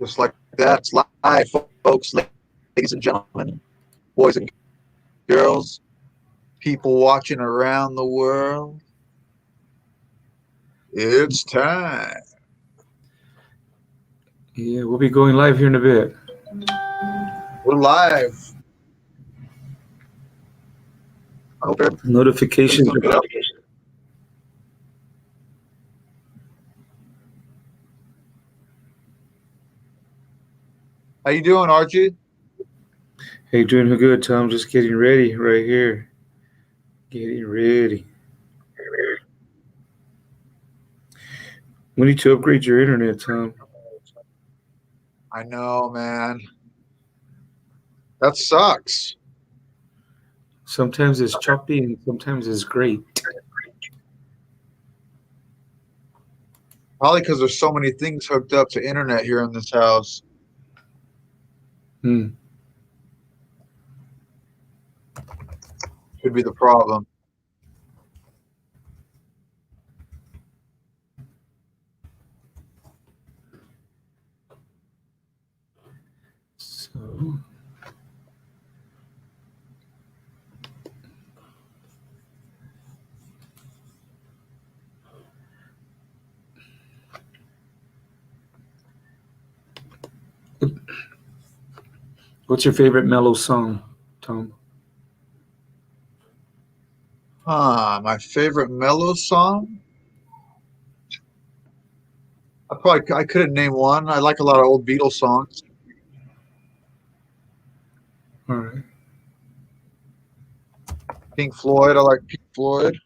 Just like that, it's live, folks, ladies and gentlemen, boys and girls, people watching around the world. It's time. Yeah, we'll be going live here in a bit. We're live. I hope Notifications. How you doing, Archie? Hey, doing good, Tom. Just getting ready right here. Getting ready. We need to upgrade your internet, Tom. I know, man. That sucks. Sometimes it's choppy and sometimes it's great. Probably because there's so many things hooked up to internet here in this house. Hmm. Could be the problem. So. What's your favorite mellow song, Tom? My favorite mellow song? I couldn't name one. I like a lot of old Beatles songs. All right. Pink Floyd, I like Pink Floyd.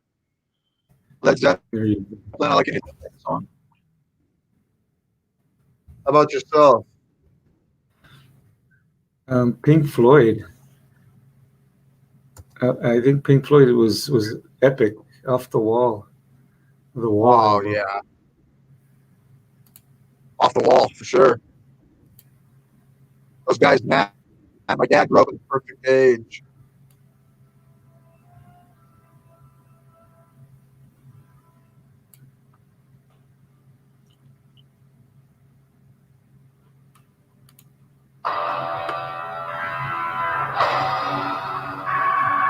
Led Zeppelin, There you go. I like any song. How about yourself? Pink Floyd. I think Pink Floyd was epic, off the wall. The Wall. Oh, yeah. Off the wall, for sure. Those guys, man. My dad grew up at the perfect age.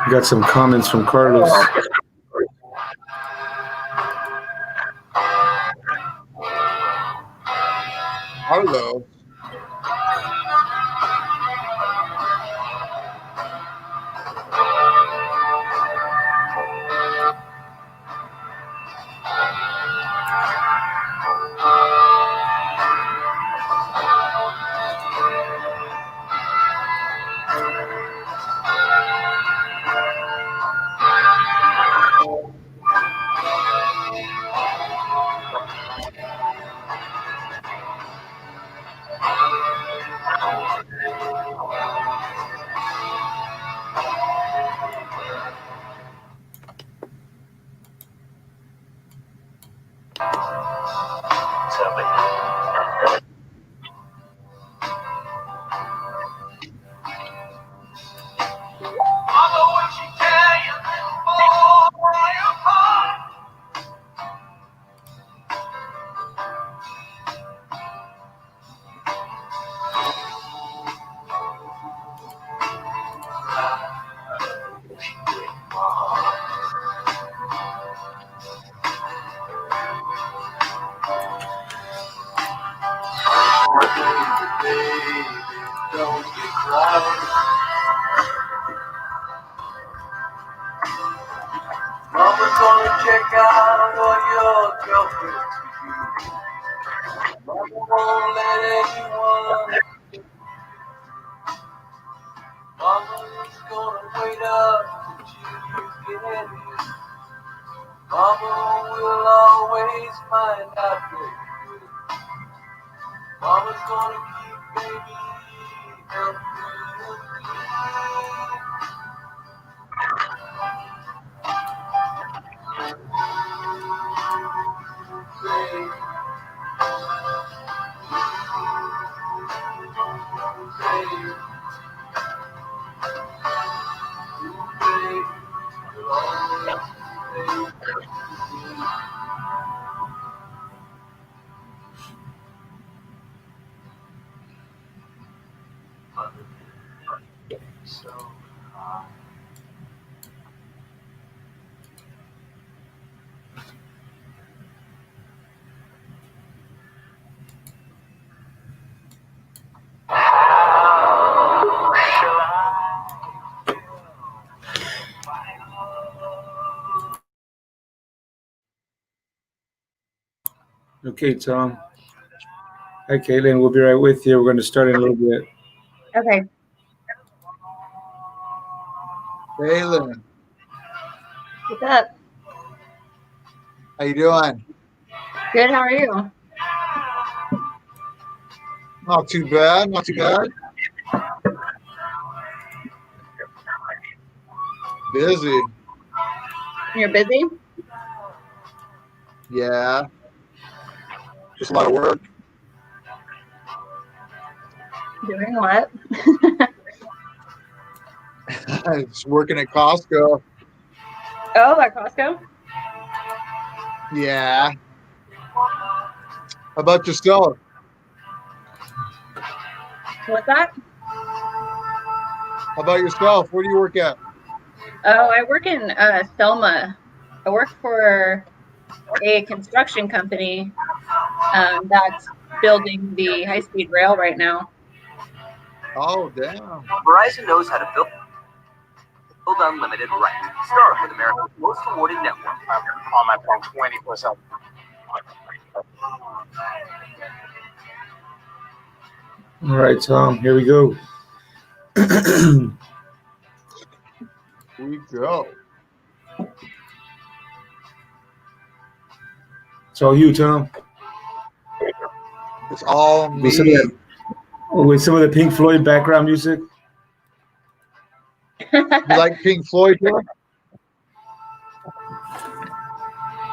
Got some comments from Carlos. Hello. Mama's gonna check out what your girlfriend's to you. Mama won't let anyone. Mama's gonna wait up till you get here. Mama will always find out where you live. Mama's gonna keep baby healthy and clean. Baby. So high. How shall I feel my love? Okay, Tom. Hi, Caitlin. We'll be right with you. We're going to start in a little bit. Okay. Kaylin, What's up? how you doing? Good. How are you? Not too bad. Not too bad. Busy. You're busy? Yeah. Just a lot of work. Doing what? Just working at Costco. Oh, at Costco? Yeah. How about yourself? What's that? How about yourself? Where do you work at? Oh, I work in Selma. I work for a construction company that's building the high-speed rail right now. Oh, damn. Verizon knows how to build unlimited right. Start with America's most awarded network. On my phone 24/7. All right, Tom. Here we go. Here we go. It's all you, Tom. It's all me. With some of the Pink Floyd background music. You like Pink Floyd, too?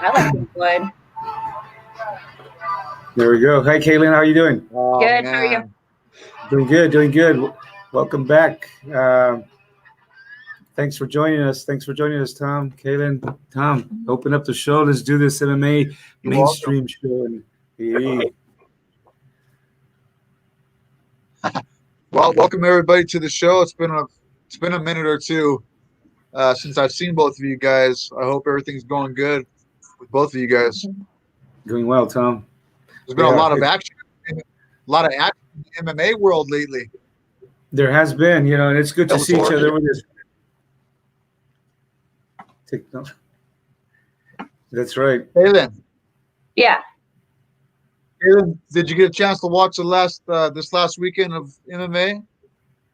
I like Pink Floyd. There we go. Hi, Caitlin. How are you doing? Oh, Good. How are you? man. Doing good. Doing good. Welcome back. Thanks for joining us. Tom. Caitlin, Tom, open up the show. Let's do this MMA You're mainstream show. Hey. Well, welcome everybody to the show. It's been a minute or two since I've seen both of you guys. I hope everything's going good with both of you guys. Doing well, Tom. There's been a lot of action in the MMA world lately. There has been, and it's good to see each other with this. That's right. Kaylin, Yeah. did you get a chance to watch this last weekend of MMA?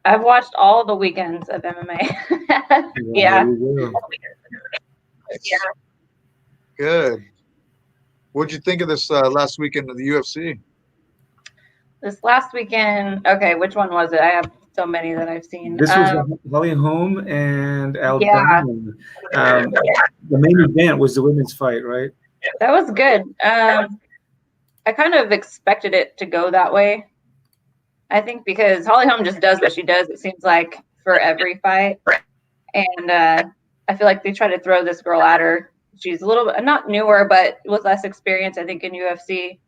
I've watched all the weekends of MMA. Yeah. Yeah. Good. What'd you think of this last weekend of the UFC? This last weekend, okay, which one was it? I have so many that I've seen. This was Holm and Aldan. Yeah. The main event was the women's fight, right? That was good. I kind of expected it to go that way. I think because Holly Holm just does what she does, it seems like, for every fight. And I feel like they try to throw this girl at her. She's a little bit, not newer, but with less experience, I think, in UFC.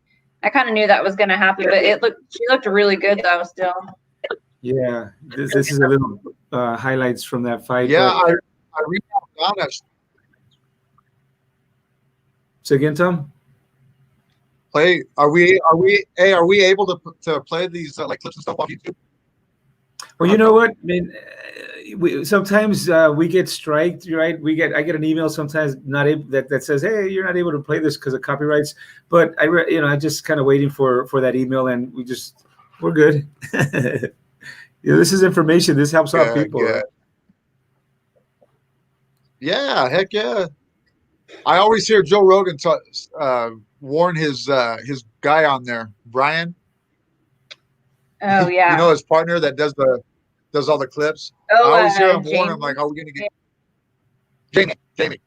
I kind of knew that was going to happen, but she looked really good, though, still. Yeah, this is a little highlights from that fight. Yeah, I read Aldan. Say again, Tom? Are we able to play these like clips and stuff off YouTube? Well, you know what? I mean, sometimes we get striked, right? I get an email sometimes that says, "Hey, you're not able to play this because of copyrights." But I just kind of waiting for that email, and we're good. This is information. This helps out people. Good. Right? Yeah, heck yeah. I always hear Joe Rogan warn his guy on there, Brian. Oh yeah. His partner that does all the clips. Oh, I always hear him warn him like, "Are we gonna get Jamie?"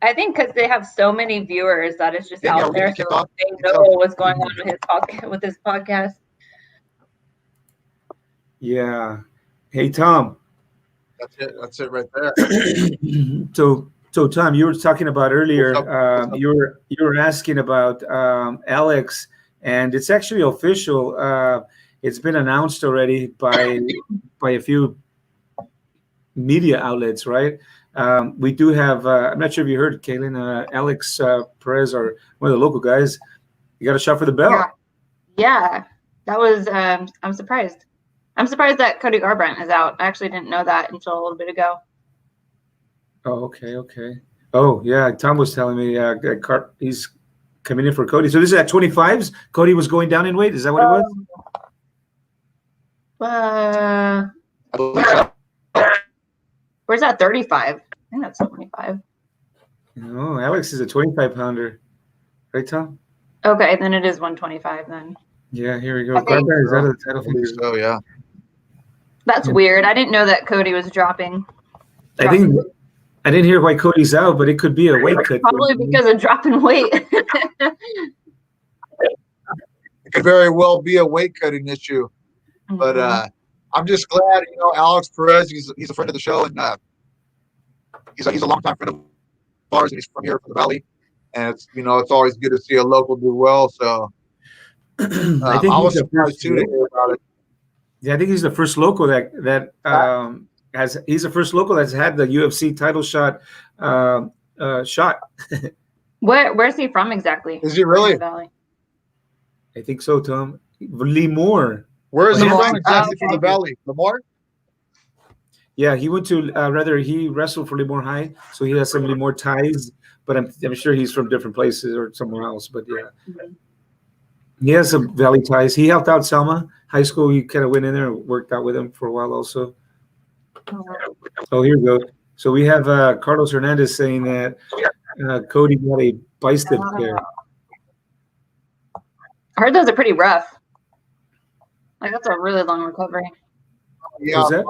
I think because they have so many viewers that it's just out there, so they know what's going on with his podcast. Yeah. Hey, Tom. That's it right there. So Tom, you were talking about earlier. You were asking about Alex, and it's actually official. it's been announced already by a few media outlets, right? We do have. I'm not sure if you heard, Kaylin, Alex Perez, or one of the local guys. You got a shot for the belt. Yeah. That was. I'm surprised. I'm surprised that Cody Garbrandt is out. I actually didn't know that until a little bit ago. Oh, okay. Oh, yeah. Tom was telling me he's coming in for Cody. So this is at 25s. Cody was going down in weight. Is that what it was? I believe so. Where's that 35? I think that's 25. No, Alex is a 25-pounder. Right, Tom? Okay, then it is 125 then. Yeah, here we go. Garbrandt is out of the title. I believe so, yeah. That's weird. I didn't know that Cody was dropping. I didn't hear why Cody's out, but it could be a weight cut. Probably because of dropping weight. It could very well be a weight cutting issue. But I'm just glad, Alex Perez, he's a friend of the show, and he's a longtime friend of ours, and he's from here, from the Valley. And it's always good to see a local do well. So I think I was surprised too to hear about it. Yeah, I think he's the first local he's the first local that's had the UFC title shot. Where's he from exactly? Is he really? Valley. I think so, Tom. Lemoore. Where is he Yeah. from exactly? From the Valley? Lemoore? Yeah, he went to he wrestled for Lemoore High, so he has some Lemoore ties. But I'm sure he's from different places or somewhere else. But yeah, he has some Valley ties. He helped out Selma High School. He kind of went in there and worked out with him for a while also. Oh, here we go. So we have Carlos Hernandez saying that Cody got a bicep tear. I heard those are pretty rough. Like, that's a really long recovery. Yeah, Was that?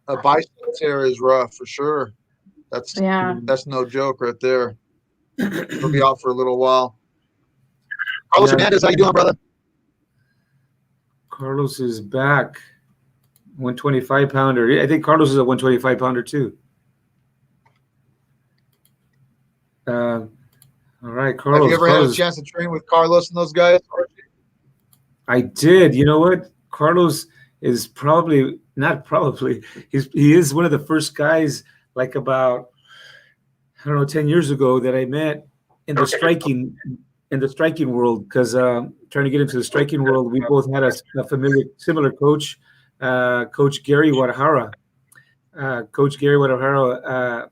a bicep tear is rough for sure. That's no joke right there. He'll be out for a little while. Carlos Hernandez, how you doing, brother? Carlos is back. 125-pounder. I think Carlos is a 125-pounder too. All right, Carlos. Have you ever had a chance to train with Carlos and those guys? I did. You know what? Carlos is he is one of the first guys, like about, 10 years ago, that I met in the striking world, because trying to get into the striking world, we both had a similar coach, Coach Gary Wadahara. Coach Gary Wadahara,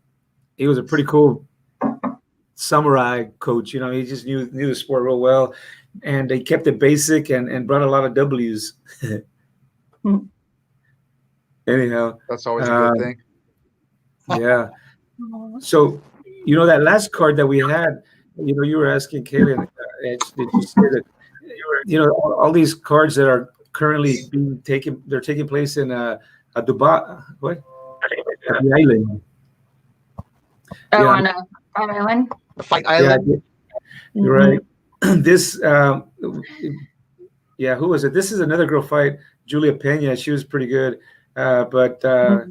he was a pretty cool samurai coach. He just knew the sport real well, and he kept it basic and brought a lot of W's. Anyhow, that's always a good thing. Yeah. So, that last card that we had, you were asking Kaylin, did you say that, all these cards that are currently being taken, they're taking place in Dubai, what? At the island. Oh, yeah. On Fight Island? The Fight Island? Yeah, you're right. This, who was it? This is another girl fight, Julia Pena. She was pretty good. But I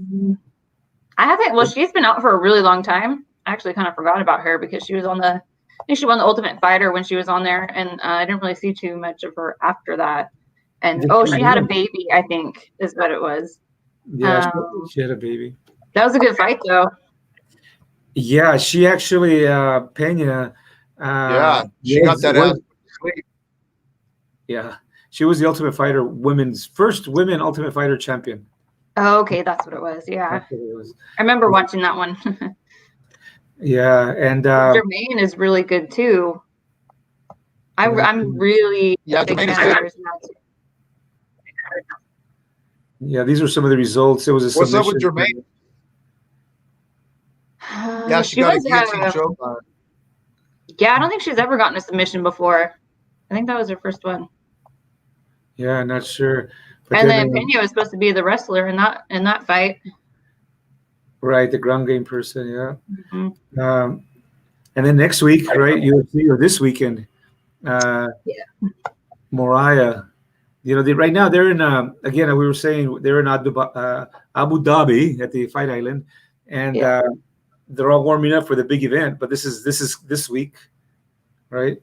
haven't. Well, she's been out for a really long time. I actually kind of forgot about her because she was on I think she won the Ultimate Fighter when she was on there, and I didn't really see too much of her after that. And she had a baby, I think, is what it was. Yeah, she had a baby. That was a good fight, though. Yeah, she actually Pena. She got that out. Yeah, she was the Ultimate Fighter first women Ultimate Fighter champion. Oh, okay, that's what it was. Yeah, I remember watching that one. Yeah, and Jermaine is really good too. I'm really big fan of hers now too. Yeah, these are some of the results. It was a What's submission. up with Jermaine? Yeah, she got a guillotine choke on her. Yeah, I don't think she's ever gotten a submission before. I think that was her first one. Yeah, I'm not sure. But and then Pena was supposed to be the wrestler in that fight. Right, the ground game person, yeah. Mm-hmm. And then next week, right, UFC, or this weekend, Moriah. Right now they're in. Again, we were saying they're in Abu Dhabi at the Fight Island, and they're all warming up for the big event. But this is this week, right?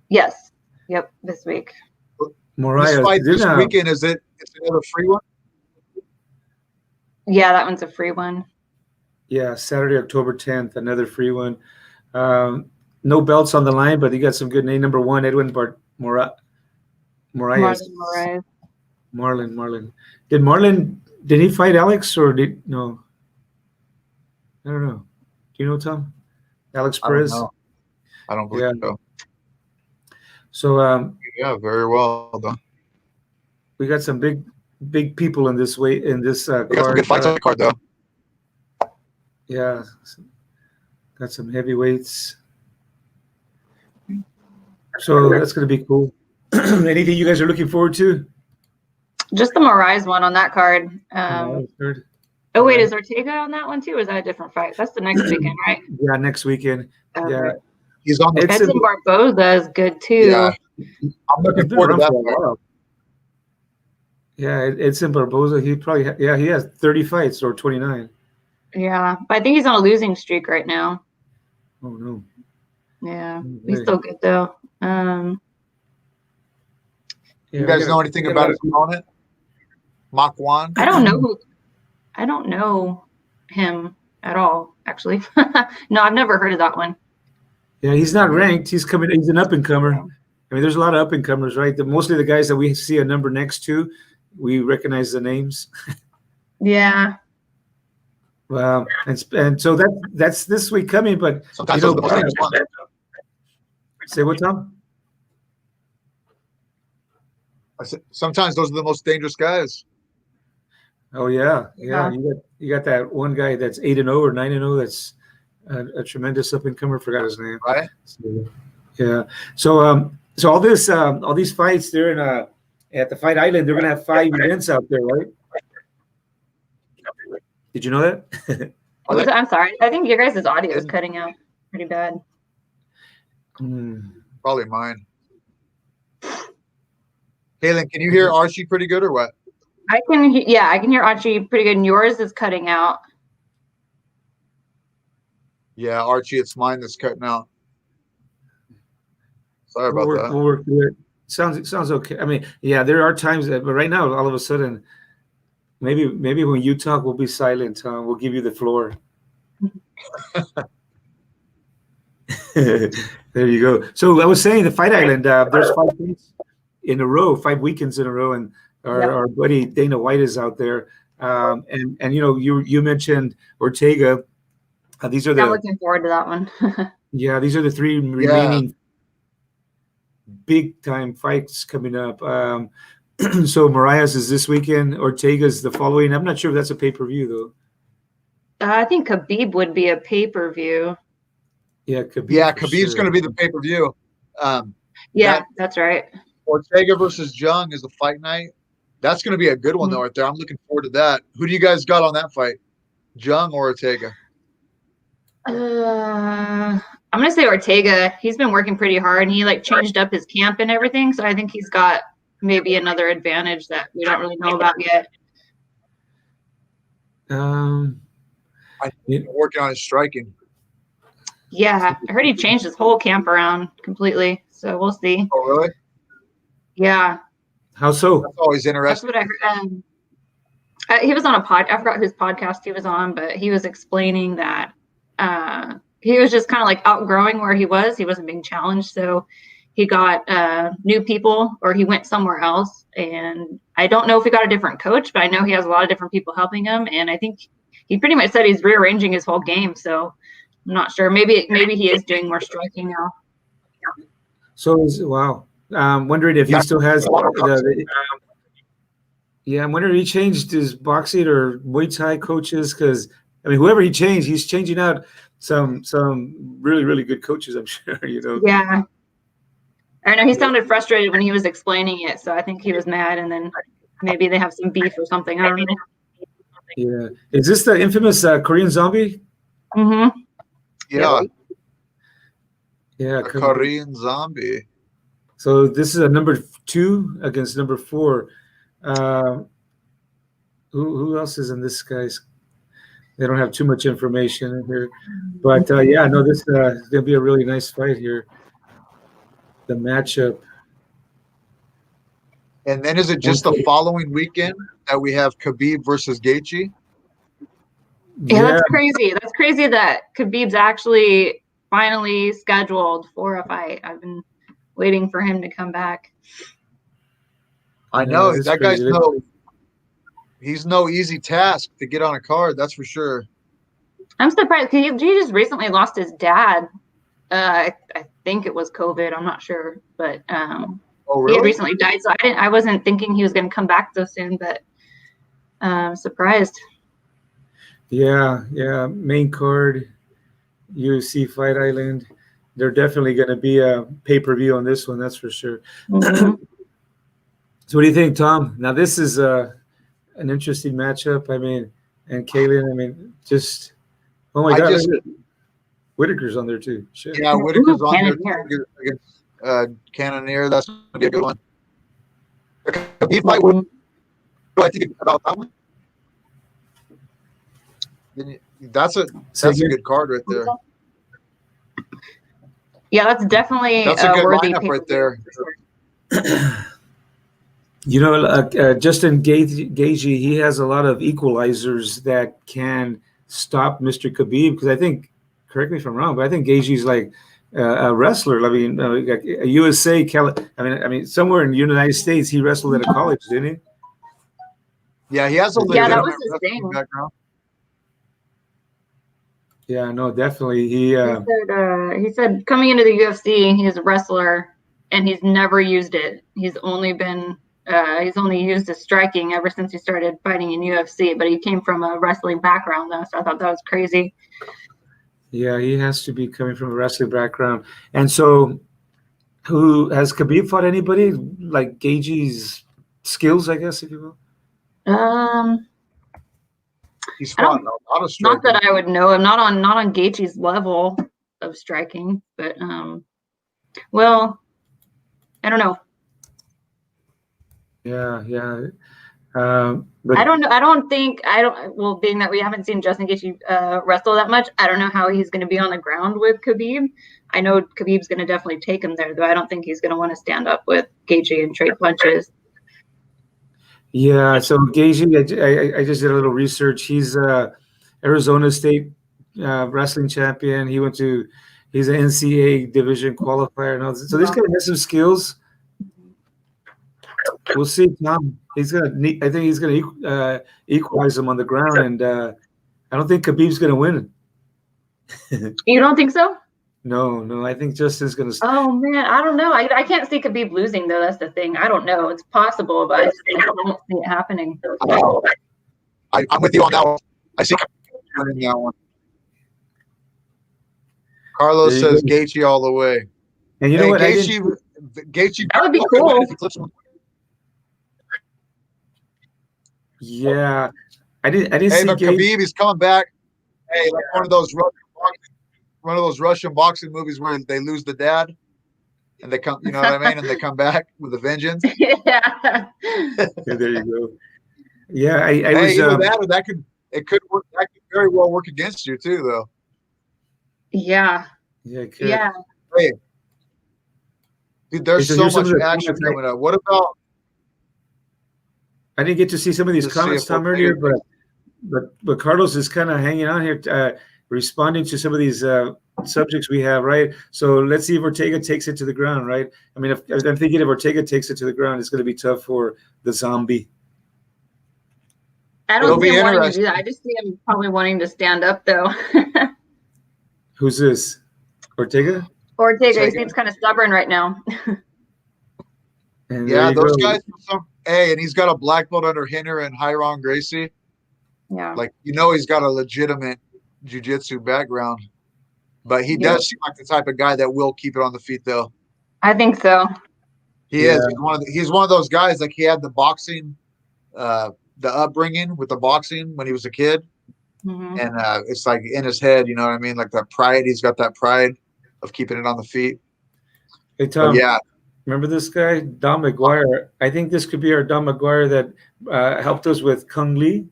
Yes. Yep. This week. Mariah, This fight this weekend, it's another free one? Yeah, that one's a free one. Yeah, Saturday, October 10th, another free one. No belts on the line, but you got some good name. Number 1, Edwin Moraes. Moraes. Marlon. Did he fight Alex or no? I don't know. Do you know, Tom? Alex Perez? I don't believe so. So yeah, very well done. We got some big people in this card. Got some good fights on the card though. Yeah, got some heavyweights. So that's going to be cool. Anything you guys are looking forward to? Just the Moraes one on that card. Oh wait, is Ortega on that one too? Or is that a different fight? That's the next weekend, right? Yeah, next weekend. Yeah, he's on. Edson Barboza is good too. Yeah, I'm looking forward to that. Yeah, Edson Barboza. He probably he has 30 fights or 29. Yeah, but I think he's on a losing streak right now. Oh no. Yeah, he's still good though. You guys know anything about his opponent? Makwan? I don't know him at all, actually. No, I've never heard of that one. Yeah, he's not ranked. He's an up and comer. I mean, there's a lot of up and comers, right? Mostly the guys that we see a number next to, we recognize the names. Yeah. And so that's this week coming, but sometimes those are the most dangerous ones. Say what, Tom? I said sometimes those are the most dangerous guys. Oh yeah. You got that one guy that's 8-0 or 9-0. That's a tremendous up and comer. Forgot his name. Right. So, yeah. So all these fights, they're in at the Fight Island. They're gonna have 5 events out there, right? Did you know that? I'm sorry. I think your guys' audio is cutting out pretty bad. Probably mine. Kaylin, can you hear Archie pretty good or what? I can hear Archie pretty good, and yours is cutting out. Yeah, Archie, it's mine that's cutting out. Sorry about that. We'll work through it. Sounds okay. I mean, yeah, there are times that, but right now, all of a sudden, maybe when you talk, we'll be silent. We'll give you the floor. There you go. So I was saying the Fight Island, there's 5 weeks in a row, 5 weekends in a row, and our buddy Dana White is out there. And you mentioned Ortega. I'm looking forward to that one. Yeah, these are the 3 remaining big time fights coming up. So Mariah's is this weekend. Ortega's the following. I'm not sure if that's a pay-per-view though. I think Khabib would be a pay-per-view. Yeah, Khabib. Yeah, Khabib's going to be the pay-per-view. That's right. Ortega versus Jung is the fight night. That's going to be a good one though, right there. I'm looking forward to that. Who do you guys got on that fight? Jung or Ortega? I'm gonna say Ortega. He's been working pretty hard, and he changed up his camp and everything. So I think he's got maybe another advantage that we don't really know about yet. I think working on his striking. Yeah, I heard he changed his whole camp around completely. So we'll see. Oh, really? Yeah. How so? That's always interesting. That's what I heard. He was on a I forgot whose podcast he was on, but he was explaining that he was just kind of outgrowing where he was. He wasn't being challenged, so he got new people, or he went somewhere else. And I don't know if he got a different coach, but I know he has a lot of different people helping him. And I think he pretty much said he's rearranging his whole game. So I'm not sure. Maybe he is doing more striking now. So wow. I'm wondering if he still has I'm wondering if he changed his boxing or Muay Thai coaches, because whoever he changed, he's changing out some really, really good coaches, I'm sure, Yeah. I know he sounded frustrated when he was explaining it, so I think he was mad, and then maybe they have some beef or something. I don't know. Yeah. Is this the infamous Korean Zombie? Mm-hmm. Yeah. Yeah. Korean Zombie. So this is a number 2 against number 4. Who else is in this guy's? They don't have too much information in here, but this is gonna be a really nice fight here. The matchup. And then is it just the following weekend that we have Khabib versus Gaethje? Yeah, that's crazy. That's crazy that Khabib's actually finally scheduled for a fight. I've been waiting for him to come back. I know that guy's he's no easy task to get on a card. That's for sure. I'm surprised. He just recently lost his dad. I think it was COVID. I'm not sure, but oh, really? He had recently died. So I wasn't thinking he was going to come back so soon, but surprised. Yeah. Main card, UFC Fight Island. They're definitely going to be a pay-per-view on this one. That's for sure. Mm-hmm. So what do you think, Tom? Now this is an interesting matchup. I mean, and Kaylin, just oh my God, Whitaker's on there too. Shit. Yeah, Whitaker's on there against Cannonier. That's gonna be a good one. Khabib fight. What do I think about that one? That's a good card right there. Yeah, that's definitely a good worthy lineup right there. You know, Justin Gaethje, he has a lot of equalizers that can stop Mr. Khabib, because I think, correct me if I'm wrong, but I think Gaethje's like a wrestler. I mean, a USA, I mean, somewhere in the United States, he wrestled at a college, didn't he? Yeah, he has a that was his thing. Background. Yeah, no, definitely. He said coming into the UFC, he's a wrestler, and he's never used it. He's only used his striking ever since he started fighting in UFC. But he came from a wrestling background, though, so I thought that was crazy. Yeah, he has to be coming from a wrestling background. And so, who has Khabib fought anybody like Gaethje's skills, I guess, if you will? He's fought a lot of striking. Not that I would know. I'm not on Gaethje's level of striking, but well, I don't know. Yeah. But I don't know. Well, being that we haven't seen Justin Gaethje wrestle that much, I don't know how he's going to be on the ground with Khabib. I know Khabib's going to definitely take him there, though. I don't think he's going to want to stand up with Gaethje and trade punches. Yeah, so Gaethje, I just did a little research. He's Arizona State wrestling champion. He's an NCAA division qualifier and all this. So this guy has some skills. We'll see, Tom. I think he's gonna equalize him on the ground, and I don't think Khabib's gonna win. You don't think so? No. I think Justin's gonna. Oh man, I don't know. I can't see Khabib losing, though. That's the thing. I don't know. It's possible, but I don't see it happening. I'm with you on that one. I see Khabib winning that one. Carlos says Gaethje all the way. And you know what? Gaethje. That would be cool. Yeah, I didn't see. But Khabib, he's coming back. Hey, like one of those Russian boxing movies where they lose the dad, and they come. You know what I mean? And they come back with a vengeance. Yeah. There you go. Yeah, I was. That could very well work against you too, though. Yeah. Yeah. It could. Yeah. Hey, dude, there's so much action coming up. What about? I didn't get to see some of these comments, Tom, earlier, but Carlos is kind of hanging on here, responding to some of these subjects we have, right? So let's see if Ortega takes it to the ground, right? I mean, I'm thinking if Ortega takes it to the ground, it's going to be tough for the zombie. I don't see him wanting to do that. I just see him probably wanting to stand up, though. Who's this? Ortega? Ortega. He seems kind of stubborn right now. Yeah, those guys. And he's got a black belt under Henner and Hyron Gracie. Yeah. Like, he's got a legitimate jiu-jitsu background. But he does seem like the type of guy that will keep it on the feet, though. I think so. He is. He's one of those guys, like he had the boxing, the upbringing with the boxing when he was a kid. Mm-hmm. And it's like in his head, you know what I mean? Like that pride. He's got that pride of keeping it on the feet. Hey, Tom. But yeah. Remember this guy, Don McGuire? I think this could be our Don McGuire that helped us with Kung Lee.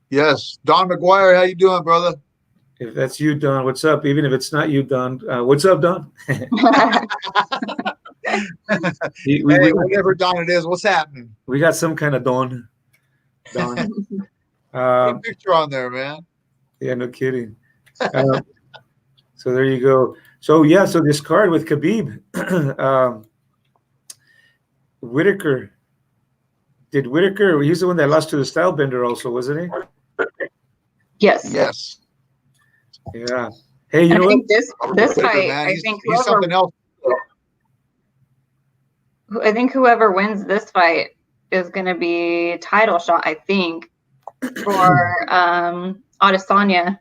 Yes. Don McGuire, how you doing, brother? If that's you, Don, what's up? Even if it's not you, Don, what's up, Don? Whatever Don it is, what's happening? We got some kind of Don. Put a picture on there, man. Yeah, no kidding. So there you go. So yeah, so this card with Khabib, Whitaker. Did Whitaker? He's the one that lost to the Style Bender, also, wasn't he? Yes. Yes. Yeah. Hey, you know I think what? this fight, he's something else. I think whoever wins this fight is going to be title shot, I think, for Adesanya.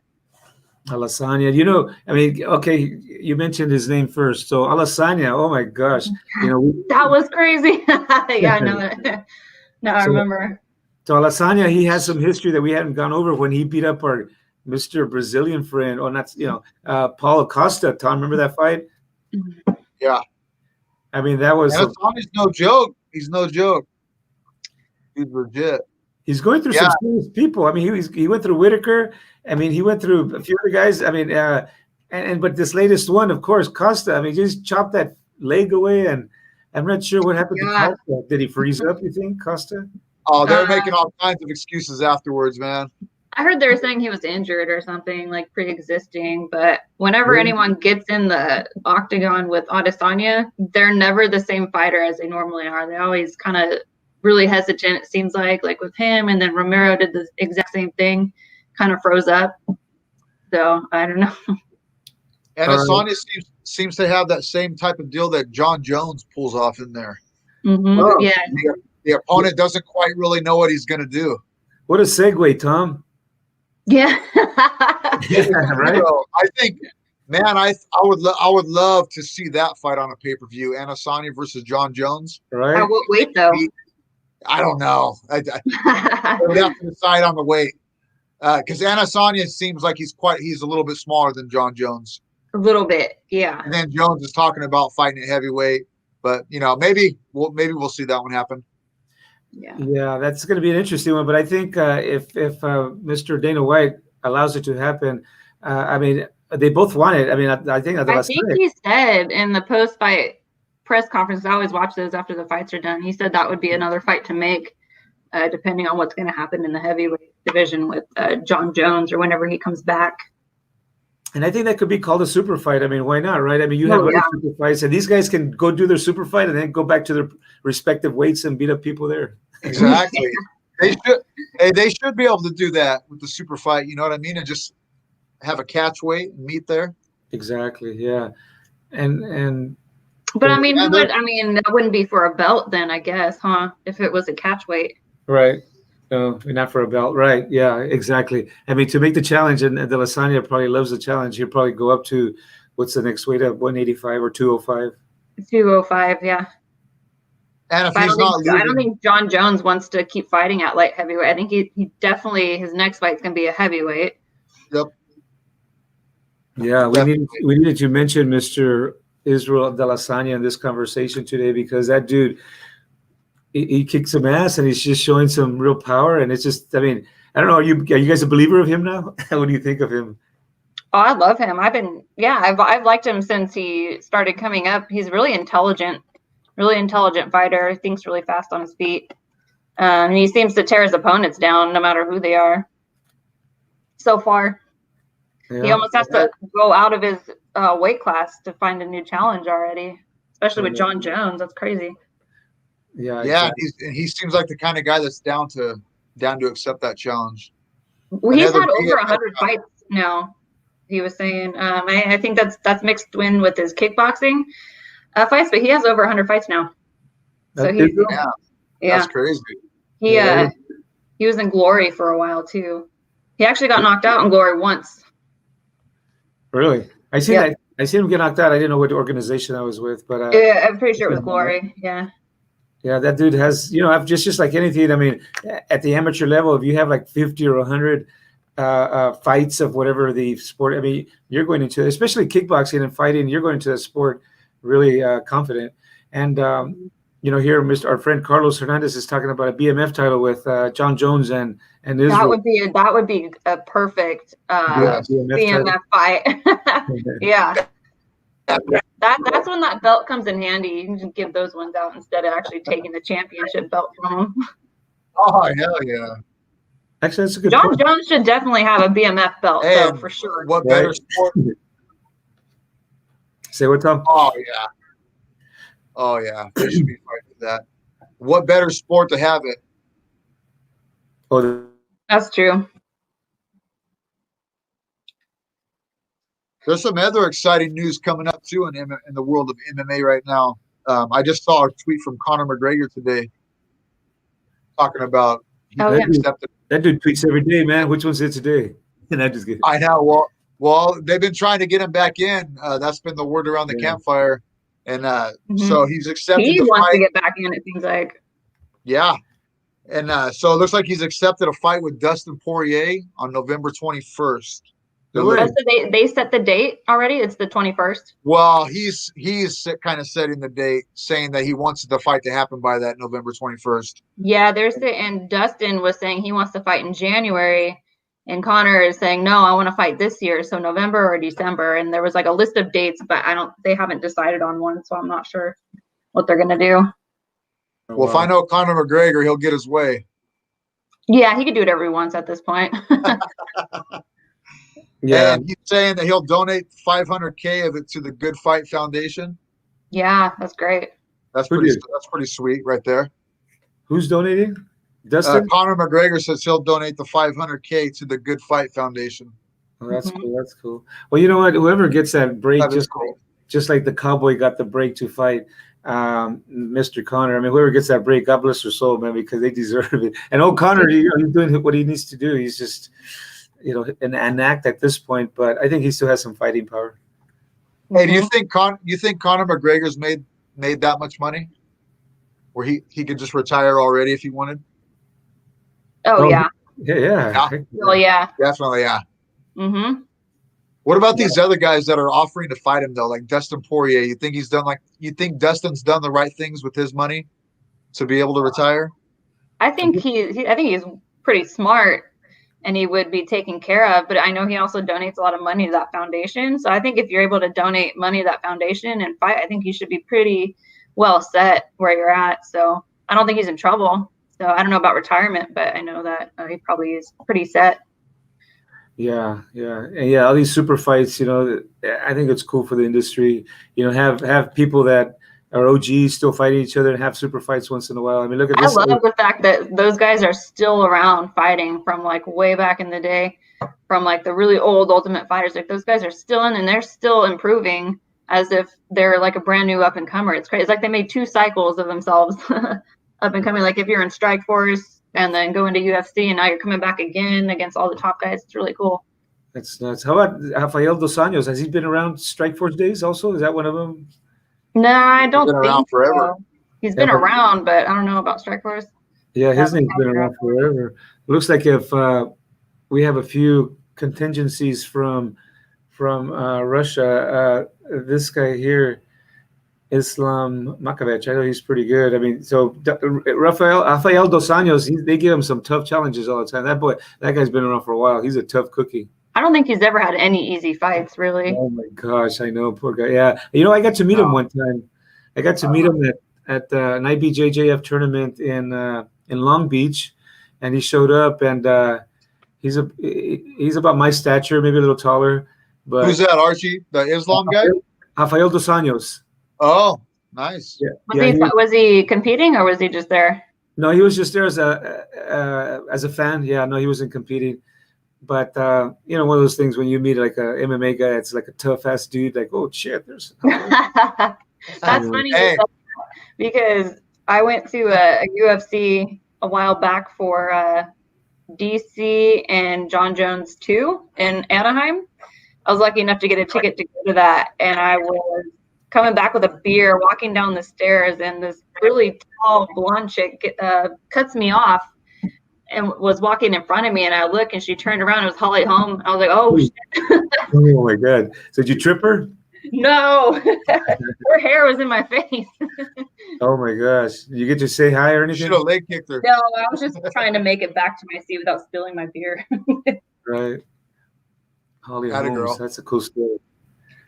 Alasanya. You know, I mean, okay, you mentioned his name first. So Alasanya, oh my gosh. You know, that was crazy. Yeah, no, I remember. So Alasanya, he has some history that we hadn't gone over when he beat up our Mr. Brazilian friend, or not, Paulo Costa. Tom, remember that fight? Yeah. I mean, that was Adesanya's no joke. He's no joke. He's legit. He's going through some serious people. I mean, he went through Whitaker. I mean, he went through a few other guys. I mean, but this latest one, of course, Costa. I mean, just chopped that leg away, and I'm not sure what happened to Costa. Did he freeze up, you think, Costa? Oh, they're making all kinds of excuses afterwards, man. I heard they were saying he was injured or something, like pre-existing. But whenever anyone gets in the octagon with Adesanya, they're never the same fighter as they normally are. They always kind of really hesitant, it seems like with him. And then Romero did the exact same thing, kind of froze up. So I don't know. And Adesanya seems to have that same type of deal that John Jones pulls off in there. Mm-hmm. Oh, yeah. The opponent doesn't quite really know what he's going to do. What a segue, Tom. Yeah. Yeah, right. So I think, man, I would love to see that fight on a pay-per-view. Adesanya versus John Jones. Right. At what weight though? I don't know. I would have to decide on the weight because Adesanya seems like he's a little bit smaller than John Jones. A little bit, yeah. And then Jones is talking about fighting at heavyweight, but maybe we'll see that one happen. Yeah, that's going to be an interesting one. But I think if Mr. Dana White allows it to happen, I mean, they both want it. I mean, I think he said in the post-fight press conference, I always watch those after the fights are done. He said that would be another fight to make, depending on what's going to happen in the heavyweight division with John Jones or whenever he comes back. And I think that could be called a super fight. I mean, why not, right? I mean, you have other super fights, and these guys can go do their super fight and then go back to their respective weights and beat up people there. Exactly. They should be able to do that with the super fight. You know what I mean? And just have a catch weight and meet there. Exactly. Yeah. And. But I mean, that wouldn't be for a belt then, I guess, huh? If it was a catch weight. Right. No, not for a belt. Right. Yeah, exactly. I mean, to make the challenge, and Adesanya probably loves the challenge, he'll probably go up to, what's the next weight up, 185 or 205? 205, yeah. And if I don't think John Jones wants to keep fighting at light heavyweight. I think he definitely, his next fight's going to be a heavyweight. Yep. Yeah, we needed to mention Mr. Israel Adesanya in this conversation today, because that dude, he kicks some ass and he's just showing some real power. And it's just, I mean, I don't know. Are you guys a believer of him now? What do you think of him? Oh, I love him. I've liked him since he started coming up. He's really intelligent fighter. Thinks really fast on his feet. And he seems to tear his opponents down no matter who they are. So far, he almost has to go out of his weight class to find a new challenge already, especially with John Jones. That's crazy. Yeah, exactly. He seems like the kind of guy that's down to accept that challge. Well, he's had over 100 fights now. He was saying, I think that's mixed in with his kickboxing fights, but he has over 100 fights now. So that's crazy. He was in Glory for a while too. He actually got knocked out in Glory once. Really? I seen him get knocked out. I didn't know what organization I was with, but I'm pretty sure it was Glory. Yeah. Yeah, that dude has, just like anything. I mean, at the amateur level, if you have like 50 or 100 fights of whatever the sport, I mean, you're going into, especially kickboxing and fighting, you're going into the sport really confident. And, here, our friend Carlos Hernandez is talking about a BMF title with John Jones and Israel. That would be a perfect BMF fight. Yeah. That's when that belt comes in handy. You can just give those ones out instead of actually taking the championship belt from them. Oh, hell yeah. Actually, that's a good John point. Jones should definitely have a BMF belt, though, And for sure. what Right. better sport? Say what, Tom? Oh, yeah. Oh, yeah. They should be fighting for that. What better sport to have it? Oh, That's true. There's some other exciting news coming up, too, in the world of MMA right now. I just saw a tweet from Conor McGregor today talking about that dude tweets every day, man. Which one's it today? And I just get it. I know. Well, they've been trying to get him back in. That's been the word around the campfire. And so he's accepted He the wants fight. to get back in, it seems like. Yeah. And so it looks like he's accepted a fight with Dustin Poirier on November 21st. No way. So they set the date already? It's the 21st? Well, he's kind of setting the date, saying that he wants the fight to happen by that November 21st. Yeah, and Dustin was saying he wants to fight in January, and Conor is saying, no, I want to fight this year, so November or December. And there was like a list of dates, but they haven't decided on one, so I'm not sure what they're going to do. Well, if I know Conor McGregor, he'll get his way. Yeah, he could do whatever he wants at this point. Yeah. And he's saying that he'll donate $500K of it to the Good Fight Foundation. Yeah, that's great. That's pretty sweet right there. Who's donating? Dustin? Conor McGregor says he'll donate the $500K to the Good Fight Foundation. Oh, that's cool. That's cool. Well, you know what? Whoever gets that break, Cool. just like the Cowboy got the break to fight Mr. Conor. I mean, whoever gets that break, God bless their soul, man, because they deserve it. And Conor, he's doing what he needs to do. He's just, an act at this point, but I think he still has some fighting power. Hey, do you think Conor McGregor's made that much money, where he could just retire already if he wanted? Oh yeah. Yeah. Oh yeah. Definitely, yeah. Mm-hmm. What about these other guys that are offering to fight him though, like Dustin Poirier? You think Dustin's done the right things with his money to be able to retire? I think he's pretty smart. And he would be taken care of, but I know he also donates a lot of money to that foundation. So I think if you're able to donate money to that foundation and fight, I think you should be pretty well set where you're at. So I don't think he's in trouble. So I don't know about retirement, but I know that he probably is pretty set. Yeah. All these super fights, I think it's cool for the industry. Have people that are OGs still fighting each other and have super fights once in a while. I mean, look at this. I love the fact that those guys are still around fighting from like way back in the day, from like the really old Ultimate Fighters. Like those guys are still in and they're still improving as if they're like a brand new up and comer. It's crazy. It's like they made 2 cycles of themselves up and coming. Like if you're in Strike Force and then go into UFC and now you're coming back again against all the top guys. It's really cool. That's nuts. How about Rafael Dos Anjos? Has he been around Strike Force days also? Is that one of them? No, I don't think around forever. So. He's been around, but I don't know about Strike Force. Yeah, his name's been around forever. It looks like if we have a few contingencies from Russia, this guy here, Islam Makhachev, I know he's pretty good. I mean, so Rafael Dos Anjos, they give him some tough challenges all the time. That guy's been around for a while. He's a tough cookie. I don't think he's ever had any easy fights, really. Oh my gosh, I know, poor guy. Yeah, I got to meet him one time. I got to meet him at an IBJJF tournament in Long Beach, and he showed up, and he's about my stature, maybe a little taller. But who's that, Archie? The Islam guy? Rafael Dos Anjos. Oh, nice. Yeah. Was he competing or was he just there? No, he was just there as a fan. Yeah, no, he wasn't competing. But one of those things when you meet like a MMA guy, it's like a tough ass dude. Like, oh shit, there's. That's funny because I went to a UFC a while back for DC and John Jones 2 in Anaheim. I was lucky enough to get a ticket to go to that, and I was coming back with a beer, walking down the stairs, and this really tall blonde chick cuts me off and was walking in front of me, and I look, and she turned around. It was Holly Holm. I was like, "Oh shit!" Oh my god! So did you trip her? No, her hair was in my face. Oh my gosh! Did you get to say hi or anything? Should have leg kicked her. No, I was just trying to make it back to my seat without spilling my beer. Right. Holly Holmes, that's a cool story.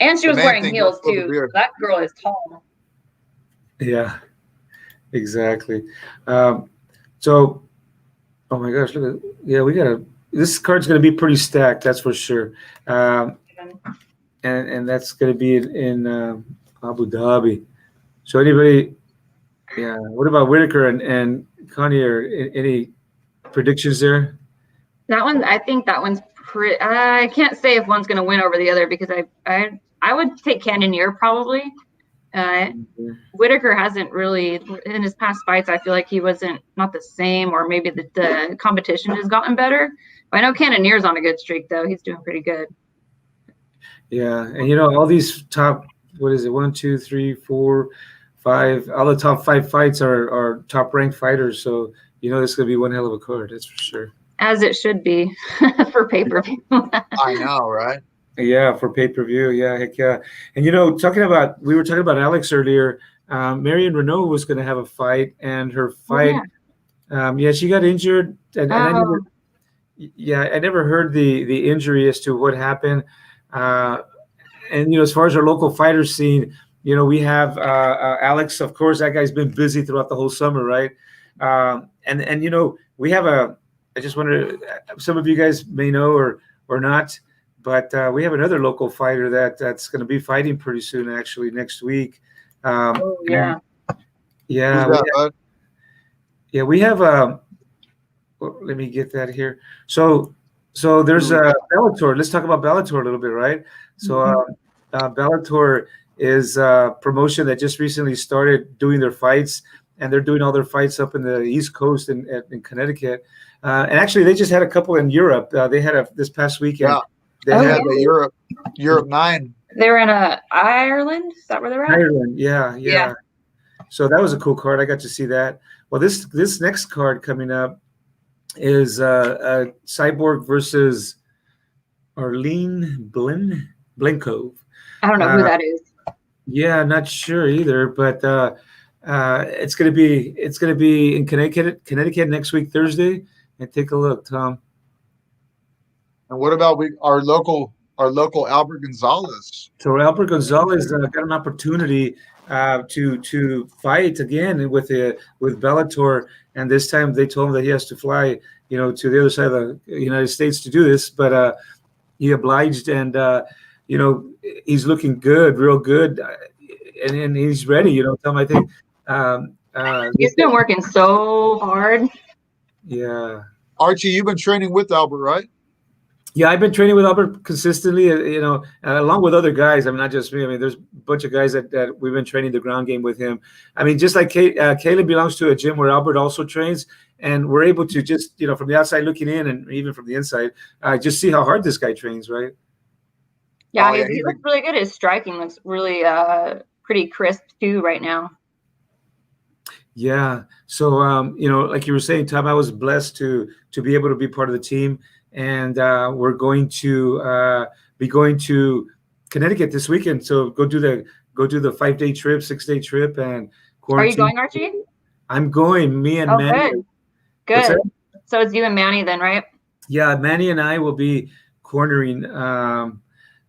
And she The was main wearing thing, heels let's go to too. beer. That girl is tall. Yeah, exactly. So, oh my gosh, look at yeah, this card's going to be pretty stacked, that's for sure. And that's going to be in Abu Dhabi. So anybody, yeah. What about Whitaker and Connie? Or any predictions there? That one, I think that one's pretty. I can't say if one's going to win over the other because I would take Cannonier probably. Whitaker hasn't really in his past fights. I feel like he wasn't not the same, or maybe the competition has gotten better. I know Cannonier's on a good streak though. He's doing pretty good. Yeah, and all these top, what is it? 1, 2, 3, 4, 5. All the top 5 fights are top ranked fighters. So this is gonna be one hell of a card. That's for sure. As it should be for pay-per-view. I know, right? Yeah, for pay-per-view. Yeah, heck yeah. And we were talking about Alex earlier. Marion Renault was going to have a fight, and her fight, she got injured, and I never heard the injury as to what happened. And as far as our local fighter scene, we have Alex. Of course, that guy's been busy throughout the whole summer, right? And we have I just wonder, some of you guys may know or not, but we have another local fighter that's going to be fighting pretty soon, actually next week. Yeah. We have let me get that here. So there's Bellator. Let's talk about Bellator a little bit, right? So Bellator is a promotion that just recently started doing their fights, and they're doing all their fights up in the East Coast in Connecticut. And actually, they just had a couple in Europe. They had this past weekend. Yeah. They had the Europe 9. They were in Ireland. Is that where they're at? Ireland, yeah. So that was a cool card. I got to see that. Well, this next card coming up is Cyborg versus Arlene Blenko. I don't know who that is. Yeah, not sure either. But it's gonna be in Connecticut next week, Thursday. And take a look, Tom. And what about our local Albert Gonzalez? So Albert Gonzalez got an opportunity to fight again with Bellator, and this time they told him that he has to fly, to the other side of the United States to do this, but he obliged, and he's looking good, real good, and he's ready. Tom, I think he's been working so hard. Yeah. Archie, you've been training with Albert, right? Yeah, I've been training with Albert consistently, along with other guys. I mean, not just me. I mean, there's a bunch of guys that we've been training the ground game with him. I mean, just like Caleb belongs to a gym where Albert also trains, and we're able to just, from the outside looking in, and even from the inside, just see how hard this guy trains, right? Yeah, he looks really good. His striking looks really pretty crisp too right now. Yeah. So, like you were saying, Tom, I was blessed to be able to be part of the team. And we're going to be going to Connecticut this weekend. So go do the 5-day trip, 6-day trip, and quarantine. Are you going, Archie? I'm going. Me and Manny. Good. So it's you and Manny then, right? Yeah, Manny and I will be cornering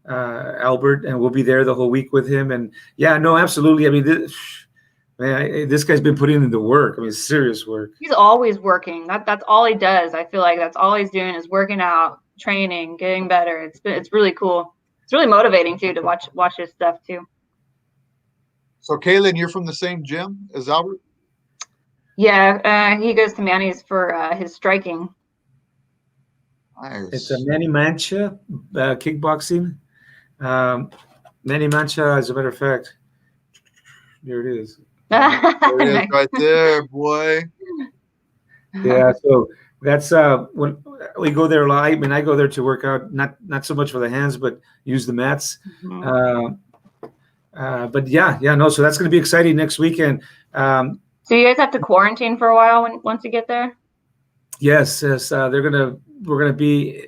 Albert, and we'll be there the whole week with him. And yeah, no, absolutely. I mean, this guy's been putting in the work. I mean, serious work. He's always working. That's all he does. I feel like that's all he's doing is working out, training, getting better. It's really cool. It's really motivating too to watch his stuff too. So, Kaylin, you're from the same gym as Albert? Yeah, he goes to Manny's for his striking. Nice. It's a Manny Mancha kickboxing. Manny Mancha, as a matter of fact, here it is. There it is, right there, boy. Yeah, so that's when we go there a lot. I mean, I go there to work out, not so much for the hands, but use the mats. Mm-hmm. But no. So that's going to be exciting next weekend. So you guys have to quarantine for a while once you get there. Yes. We're gonna be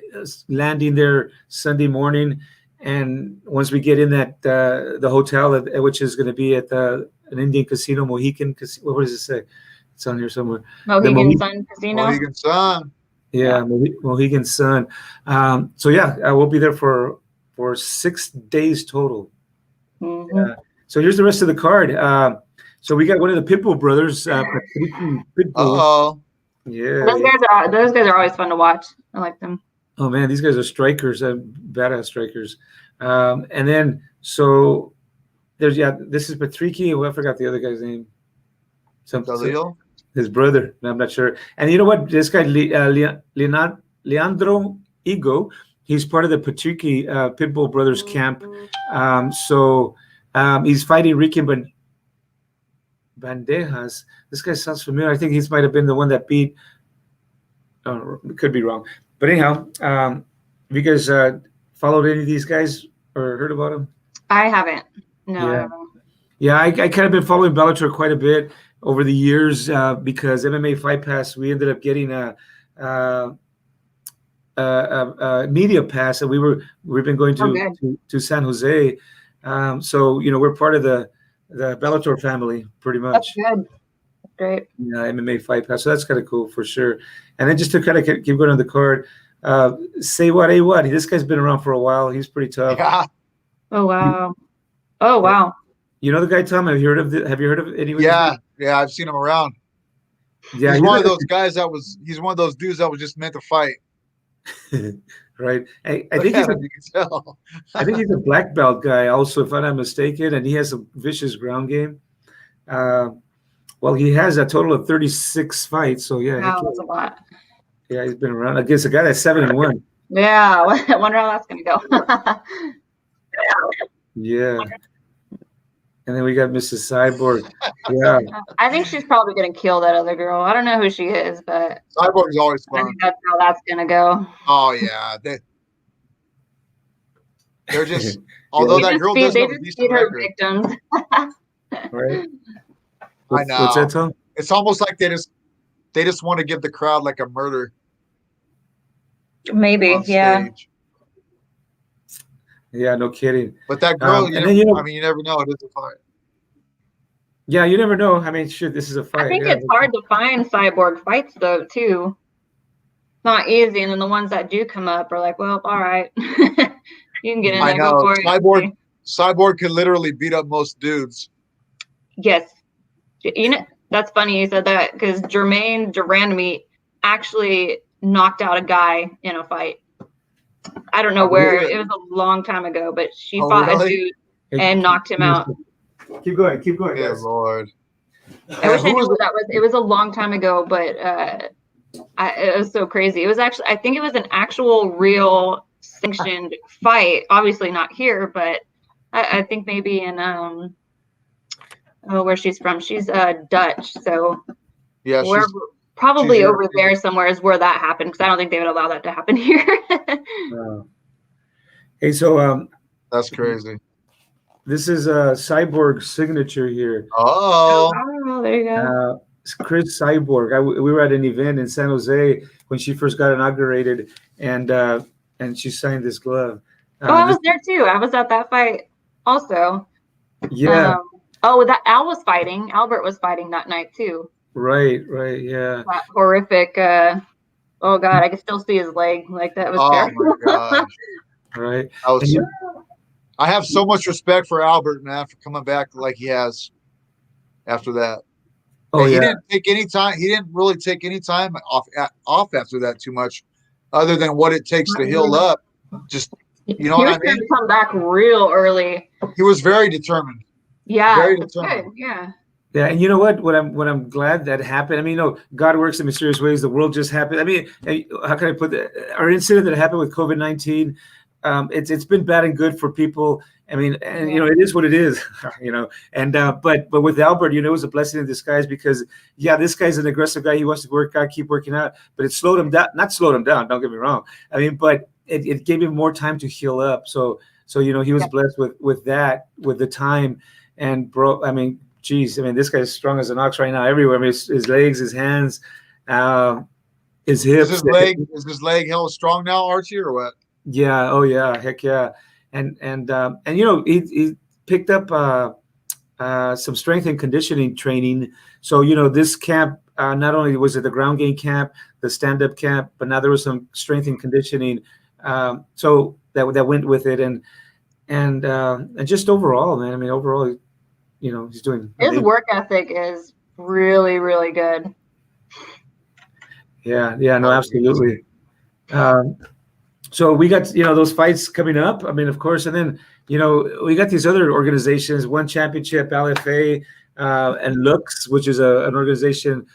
landing there Sunday morning, and once we get in that the hotel, which is going to be at an Indian casino, Mohican Casino. What does it say? It's on here somewhere. Mohegan Sun Casino. Mohegan Sun. Yeah, Mohegan Sun. So yeah, we'll be there for 6 days total. Yeah. So here's the rest of the card. So we got one of the Pitbull brothers, Pitbull. Oh, Yeah. Those guys are always fun to watch. I like them. Oh man, these guys are strikers, badass strikers. And then so there's this is Patricky. Oh, I forgot the other guy's name. His brother. I'm not sure. And you know what? This guy Leandro Igo, he's part of the Patricky Pitbull brothers camp. He's fighting Ricky Bandejas. This guy sounds familiar. I think he might have been the one that beat. Oh, could be wrong. But anyhow, have you guys followed any of these guys or heard about them? I haven't. No. Yeah. Yeah, I kind of been following Bellator quite a bit over the years because MMA Fight Pass, we ended up getting a media pass, and we've been going to San Jose. So we're part of the Bellator family pretty much. That's good. Great. Yeah, MMA Fight Pass. So that's kind of cool for sure. And then just to kind of keep going on the card, say what, hey what? This guy's been around for a while. He's pretty tough. Yeah. Oh wow. Oh wow. You know the guy, Tom? Have you heard of anyone? Yeah, I've seen him around. Yeah, he's one of those guys he's one of those dudes that was just meant to fight. Right. I think he's you can tell. I think he's a black belt guy also, if I'm not mistaken, and he has a vicious ground game. Well, he has a total of 36 fights, so yeah. Wow, that's a lot. Yeah, he's been around against a guy that's 7-1. Yeah, I wonder how that's gonna go. Yeah. And then we got Mrs. Cyborg. Yeah. I think she's probably gonna kill that other girl. I don't know who she is, but Cyborg is always fun. I think that's how that's gonna go. Oh yeah, they're just. Although that girl does have a decent record. Victims. Right. I know. What's that, Tom? It's almost like they just want to give the crowd like a murder. Maybe, yeah. Yeah, no kidding. But that girl, you never know. It is a fight. Yeah, you never know. I mean, shit, this is a fight. I think it's hard to find Cyborg fights, though, too. It's not easy, and then the ones that do come up are like, well, all right. You can get in there, go for it. Cyborg could literally beat up most dudes. Yes. That's funny you said that, because Jermaine Durandamy actually knocked out a guy in a fight. I don't know where. It was a long time ago, but she fought a dude and knocked him out. Keep going. Yeah, Lord. I wish I knew what that was. It was a long time ago, but it was so crazy. It was actually, I think it was an actual real sanctioned fight. Obviously not here, but I think maybe in where she's from. She's Dutch, so yeah, probably over there somewhere is where that happened, because I don't think they would allow that to happen here. Hey, so that's crazy. This is Cyborg's signature here. Oh, there you go. Chris Cyborg. We were at an event in San Jose when she first got inaugurated, and she signed this glove. I was there too. I was at that fight also. Yeah. That Albert was fighting that night too. Right, yeah. That horrific. Oh God, I can still see his leg. Like that was terrible. Oh my gosh. Right. I have so much respect for Albert, man, for coming back like he has after that. Oh, he didn't take any time. He didn't really take any time off after that too much, other than what it takes to heal up. Just what I mean. He was trying to come back real early. He was very determined. Yeah. Very determined. Good. Yeah. Yeah, and you know what? What I'm glad that happened. I mean, God works in mysterious ways. The world just happened. I mean, how can I put that? Our incident that happened with COVID-19. It's been bad and good for people. I mean, and it is what it is, And but with Albert, it was a blessing in disguise, because this guy's an aggressive guy. He wants to work out, keep working out, but it slowed him down. Not slowed him down. Don't get me wrong. I mean, but it gave him more time to heal up. So he was blessed with that, with the time. And bro, I mean, geez, this guy's strong as an ox right now everywhere. I mean, his legs, his hands, his hips. Is his leg hell strong now, Archie, or what? Yeah. Oh yeah. Heck yeah. And he picked up some strength and conditioning training. So this camp, not only was it the ground game camp, the stand-up camp, but now there was some strength and conditioning. So that went with it. And and just overall, man. I mean, overall, he's doing. His work ethic is really, really good. Yeah, no, absolutely. So we got those fights coming up. I mean, of course, and then we got these other organizations: One Championship, LFA, and Lux, which is an organization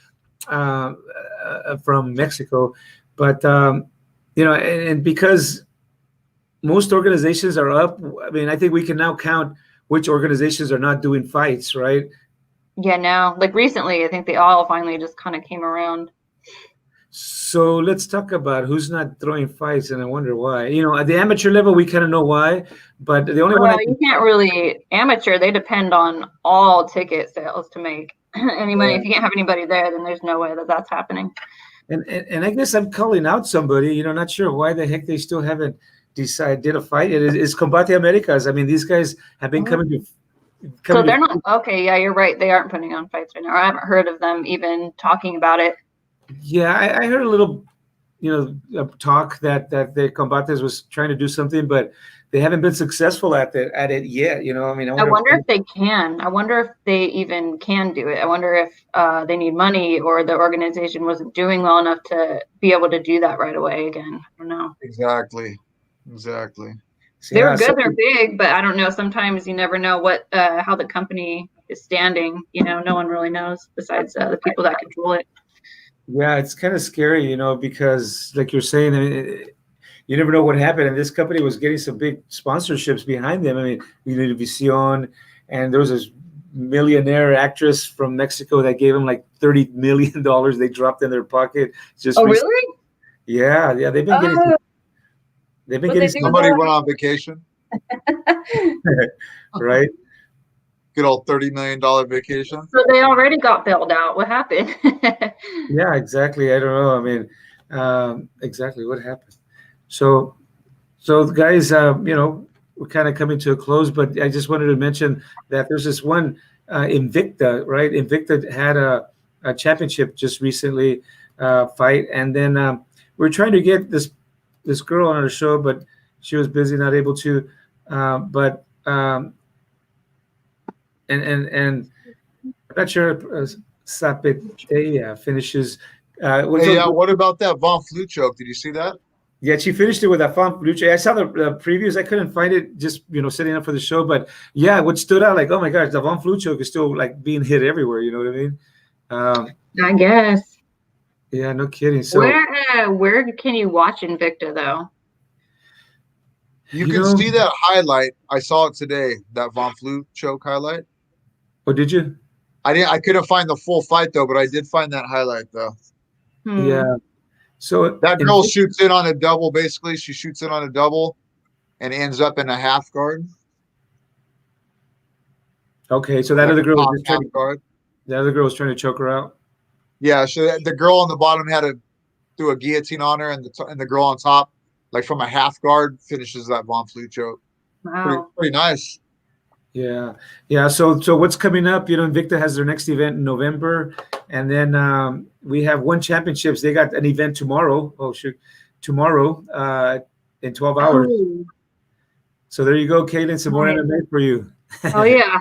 from Mexico. But and because most organizations are up, I mean, I think we can now count which organizations are not doing fights, right? Yeah, now, like recently, I think they all finally just kind of came around. So let's talk about who's not throwing fights, and I wonder why. At the amateur level, we kind of know why, but the only one you can't really amateur. They depend on all ticket sales to make any money. If you can't have anybody there, then there's no way that that's happening. And I guess I'm calling out somebody. Not sure why the heck they still haven't did a fight. It's Combate Americas. I mean, these guys have been coming to. So they're not okay. Yeah, you're right. They aren't putting on fights right now. I haven't heard of them even talking about it. Yeah, I heard a little, talk that the Combates was trying to do something, but they haven't been successful at it yet. I mean, I wonder if they can. I wonder if they even can do it. I wonder if they need money or the organization wasn't doing well enough to be able to do that right away again. I don't know. Exactly. They were good. They're big, but I don't know. Sometimes you never know how the company is standing. No one really knows besides the people that control it. Yeah, it's kind of scary, because like you're saying, I mean, you never know what happened. And this company was getting some big sponsorships behind them. I mean, Univision, and there was this millionaire actress from Mexico that gave them like $30 million they dropped in their pocket. Really? Yeah, they've been getting. They've been getting. Somebody went on vacation. Right. Good old $30 million vacation. So they already got bailed out. What happened? Yeah, exactly. I don't know. I mean, exactly what happened. So guys, we're kind of coming to a close, but I just wanted to mention that there's this one INVICTA, right? INVICTA had a championship just recently fight, and then we're trying to get this girl on our show, but she was busy, not able to. And I'm not sure Zappitella finishes. What about that Von Flue choke? Did you see that? Yeah, she finished it with a Von Flue choke. I saw the previews. I couldn't find it just, setting up for the show. But, yeah, what stood out, like, oh, my gosh, the Von Flue choke is still, like, being hit everywhere. You know what I mean? I guess. Yeah, no kidding. So where can you watch INVICTA, though? You can see that highlight. I saw it today, that Von Flue choke highlight. Oh, did you? I couldn't find the full fight though, but I did find that highlight though. Yeah. So that girl shoots in on a double. Basically, she shoots in on a double, and ends up in a half guard. Okay, so that other girl was trying to choke her out. Yeah, so the girl on the bottom had to do a guillotine on her, and the girl on top, like from a half guard, finishes that Von Flue choke. Wow, pretty nice. Yeah. So what's coming up? INVICTA has their next event in November, and then we have One Championships. They got an event tomorrow. Oh shoot, tomorrow in 12 hours. Oh. So there you go, Caitlin. Some more MMA for you. Oh yeah.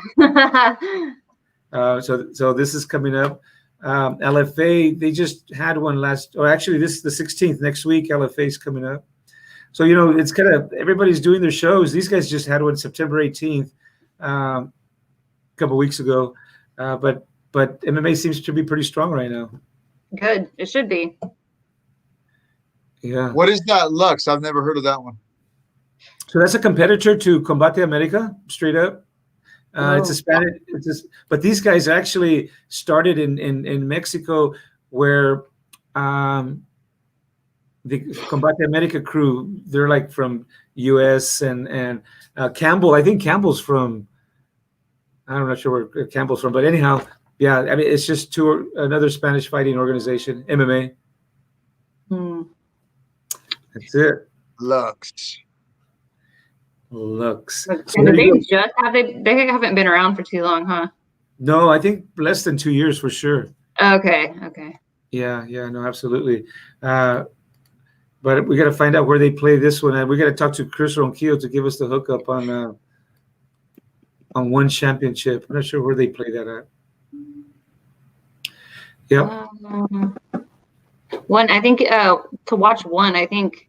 So this is coming up. LFA, they just had one actually this is the 16th. Next week, LFA is coming up. So it's kind of everybody's doing their shows. These guys just had one September 18th. A couple weeks ago, but MMA seems to be pretty strong right now. Good, it should be. Yeah. What is that Lux? I've never heard of that one. So that's a competitor to Combate America, straight up. It's a Spanish. But these guys actually started in Mexico, where the Combate America crew, they're like from U.S. and Campbell. I think Campbell's from. I'm not sure where Campbell's from, but anyhow, yeah. I mean, it's just another Spanish fighting organization, MMA. That's it. Lux. So they haven't been around for too long, huh? No, I think less than 2 years for sure. Okay. Yeah, no, absolutely. But we got to find out where they play this one, and we got to talk to Chris Ronquillo to give us the hookup on one championship. I'm not sure where they play that at. Yeah. One, I think to watch one, I think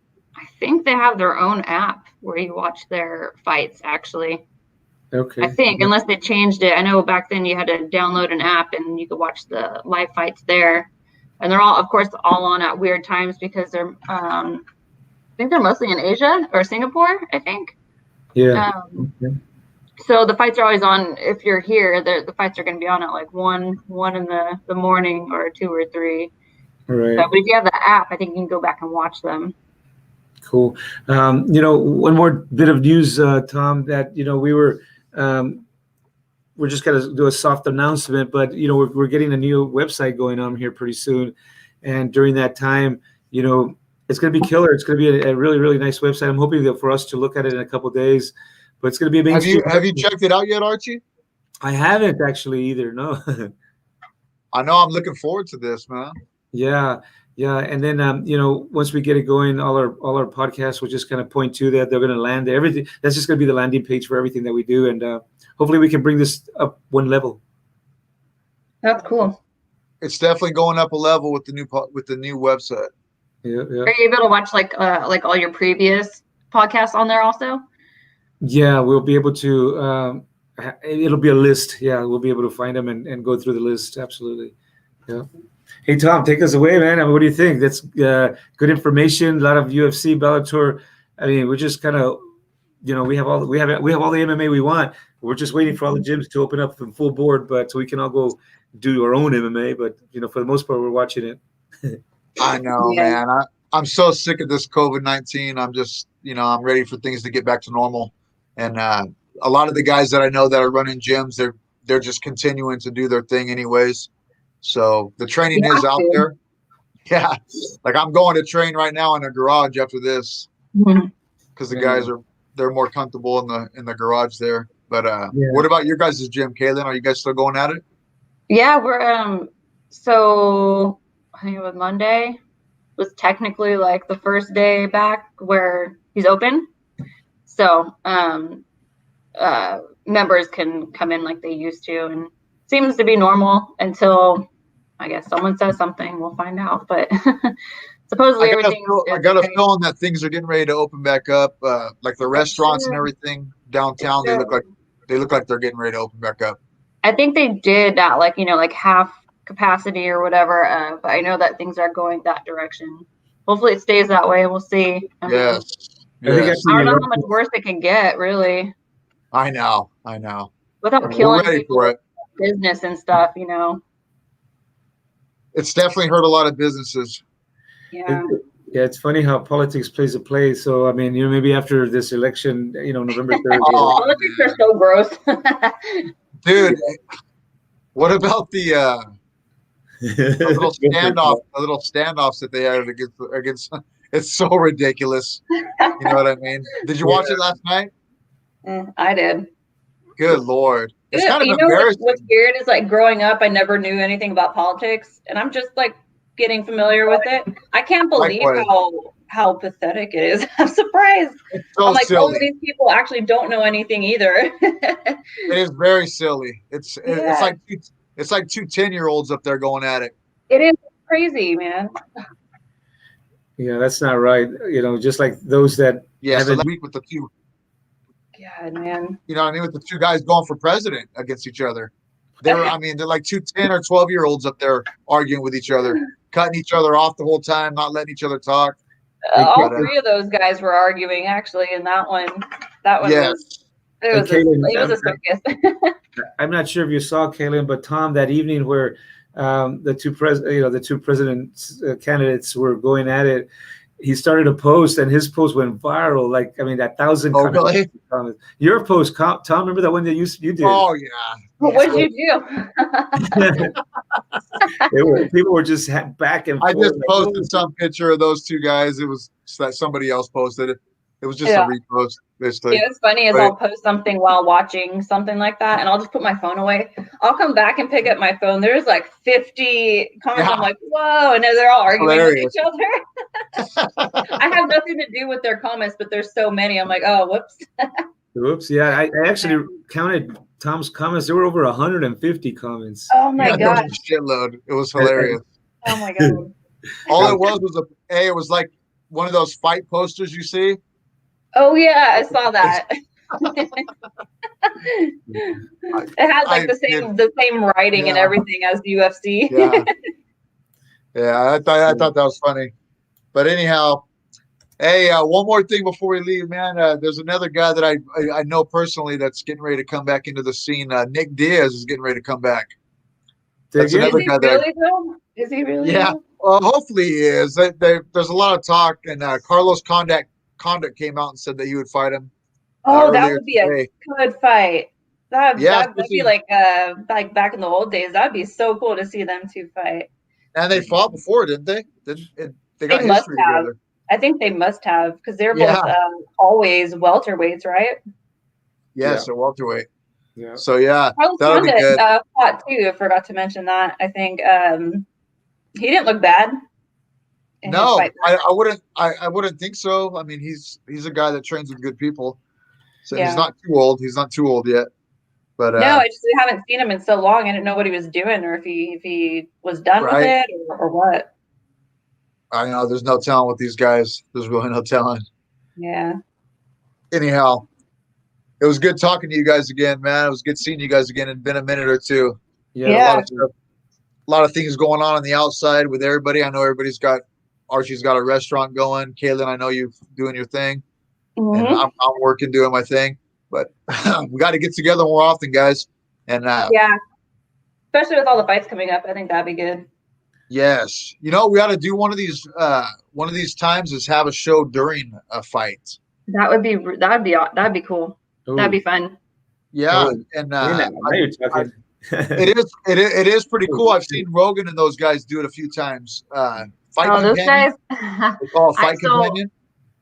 they have their own app where you watch their fights. Actually, Okay. I think unless they changed it. I know back then you had to download an app and you could watch the live fights there, and they're all, of course, all on at weird times because they're. I think they're mostly in Asia or Singapore. I think. Yeah. Okay. So the fights are always on. If you're here, the fights are going to be on at like one in the morning or 2 or 3. Right. So, but if you have the app, I think you can go back and watch them. Cool. One more bit of news, Tom, that we're just going to do a soft announcement, but we're getting a new website going on here pretty soon, and during that time, it's going to be killer. It's going to be a really, really nice website. I'm hoping that for us to look at it in a couple of days, but it's going to be amazing. Have you checked it out yet, Archie? I haven't actually either. No. I know. I'm looking forward to this, man. Yeah. And then, once we get it going, all our podcasts will just kind of point to that. They're going to land there. Everything that's just going to be the landing page for everything that we do. And hopefully we can bring this up one level. That's cool. It's definitely going up a level with the new website. Yeah. Are you able to watch like all your previous podcasts on there also? Yeah, we'll be able to. It'll be a list. Yeah, we'll be able to find them and go through the list. Absolutely. Yeah. Hey Tom, take us away, man. I mean, what do you think? That's good information. A lot of UFC, Bellator. I mean, we're just kind of, we have all the MMA we want. We're just waiting for all the gyms to open up from full board, but so we can all go do our own MMA. But for the most part, we're watching it. I know, man. I'm so sick of this COVID-19. I'm just, I'm ready for things to get back to normal. And a lot of the guys that I know that are running gyms, they're just continuing to do their thing anyways. So the training is out there. Yeah. Like I'm going to train right now in a garage after this because the guys they're more comfortable in the garage there. But what about your guys' gym, Kaylin? Are you guys still going at it? Yeah, we're so I think it was Monday was technically like the first day back where he's open. So members can come in like they used to, and seems to be normal until I guess someone says something. We'll find out, but supposedly everything. I got a feeling that things are getting ready to open back up, like the restaurants and everything downtown. They look like they're getting ready to open back up. I think they did that, like half capacity or whatever. But I know that things are going that direction. Hopefully, it stays that way. We'll see. Yes. I don't know how much worse it can get, really. I know. Without killing people, business and stuff, It's definitely hurt a lot of businesses. Yeah. It's funny how politics plays a play. So, I mean, maybe after this election, November 3rd. Politics are so gross. Dude, what about the little standoffs that they had against it's so ridiculous. You know what I mean? Did you watch it last night? I did. Good Lord. It's kind of embarrassing. What's weird is growing up, I never knew anything about politics, and I'm just getting familiar with it. I can't believe how pathetic it is. I'm surprised. It's so I'm silly. these people actually don't know anything either. It is very silly. It's like two 10-year-olds up there going at it. It is crazy, man. Yeah, that's not right. Just like those that week with the two. God, man. You know what I mean? With the two guys going for president against each other. They're like two 10 or 12-year-olds up there arguing with each other, cutting each other off the whole time, not letting each other talk. All three of those guys were arguing actually in that one. That one was a circus. I'm not sure if you saw, Kaylin, but Tom, that evening where the two president candidates were going at it, he started a post, and his post went viral. 1,000 comments. Really? Your post, Tom, remember that one that you did? Oh, yeah. What did you do? People were just back and forth. I just posted some picture of those two guys. It was that somebody else posted it. It was just a repost, basically. Yeah, it's funny I'll post something while watching something like that, and I'll just put my phone away. I'll come back and pick up my phone. There's 50 comments. Yeah. I'm like, whoa, and they're all arguing with each other. I have nothing to do with their comments, but there's so many. I'm like, oh, whoops. Whoops. Yeah, I actually counted Tom's comments. There were over 150 comments. Oh my There was god. a shitload. It was hilarious. Oh my god. All it was it was like one of those fight posters you see. Oh yeah, I saw that. It had like the same writing and everything as the UFC. Yeah, I thought that was funny. But anyhow, hey, one more thing before we leave, man. There's another guy that I know personally that's getting ready to come back into the scene. Nick Diaz is getting ready to come back. That's another guy Is he really? Yeah. Well, hopefully he is. There's a lot of talk, and Carlos Condit came out and said that he would fight him. Oh, that would be a good fight. That'd be like back in the old days. That'd be so cool to see them two fight. And they fought before, didn't they? They got history together. I think they must have, because they're both always welterweights, right? Yes, they're welterweight. Yeah. So yeah, that'll be good. Fought too. I forgot to mention that. I think he didn't look bad. No, I wouldn't think so. I mean, he's a guy that trains with good people, so he's not too old. He's not too old yet. But no, we haven't seen him in so long. I didn't know what he was doing, or if he was done with it, or what. I know there's no telling with these guys. There's really no telling. Yeah. Anyhow, it was good talking to you guys again, man. It was good seeing you guys again. It's been a minute or two. Yeah. A lot of things going on the outside with everybody. I know Archie's got a restaurant going. Kaylin, I know you're doing your thing. Mm-hmm. And I'm working, doing my thing. But we got to get together more often, guys. And especially with all the fights coming up, I think that'd be good. Yes, we ought to do one of these times is have a show during a fight. That'd be cool. Ooh. That'd be fun. Yeah, and you're talking. it is pretty cool. I've seen Rogan and those guys do it a few times. Those guys. They call it fight companion.